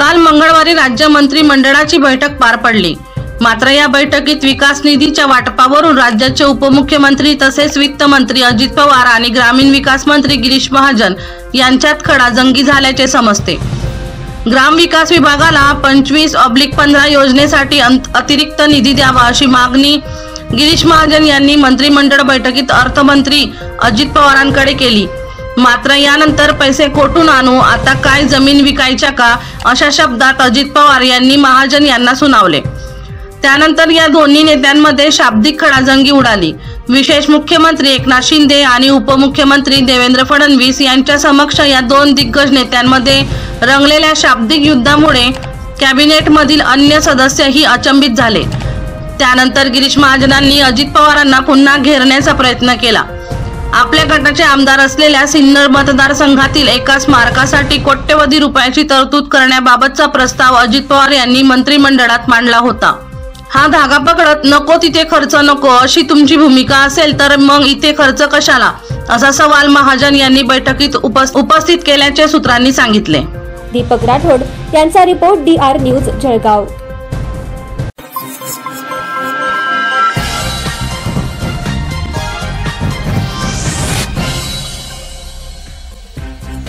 काल मंगळवारी राज्य मंत्रिमंडळाची बैठक पार पडली। मात्र या बैठकीत विकास निधीच्या वाटपावरून राज्याचे उपमुख्यमंत्री तसेच वित्त मंत्री अजित पवार आणि ग्रामीण विकास मंत्री गिरीश महाजन यांच्यात खडाजंगी झाल्याचे समजते। ग्राम विकास विभागाला 25/15 योजनेसाठी अतिरिक्त निधी द्यावा अशी मागणी गिरीश महाजन यांनी मंत्रिमंडळ बैठकीत अर्थमंत्री अजित पवारांकडे केली। मात्र यानंतर पैसे कोठून आणू, आता काय जमीन विकायच्या का, अशा शब्दात अजित पवार यांनी महाजन यांना सुनावले। त्यानंतर या दोन्ही नेत्यांमध्ये शाब्दिक खडाजंगी उडाली। विशेष मुख्यमंत्री एकनाथ शिंदे आणि उपमुख्यमंत्री देवेंद्र फडणवीस यांच्या समक्ष या दोन दिग्गज नेत्यांमध्ये रंगलेल्या शाब्दिक युद्धामुळे कॅबिनेटमधील अन्य सदस्यही अचंबित झाले। त्यानंतर गिरीश महाजनांनी अजित पवारांना पुन्हा घेरण्याचा प्रयत्न केला। आपल्या गटाचे आमदार असलेल्या सिन्नर मतदारसंघातील एका स्मारकासाठी कोट्यवधी रुपयाची तरतूद करण्याबाबतचा प्रस्ताव अजित पवार यांनी मंत्रिमंडळात मांडला होता। हा धागा पकडत नको तिथे खर्च नको अशी तुमची भूमिका असेल तर मग इथे खर्च कशाला, असा सवाल महाजन यांनी बैठकीत उपस्थित केल्याचे सूत्रांनी सांगितले। दीपक राठोड यांचा रिपोर्ट DR न्यूज जळगाव।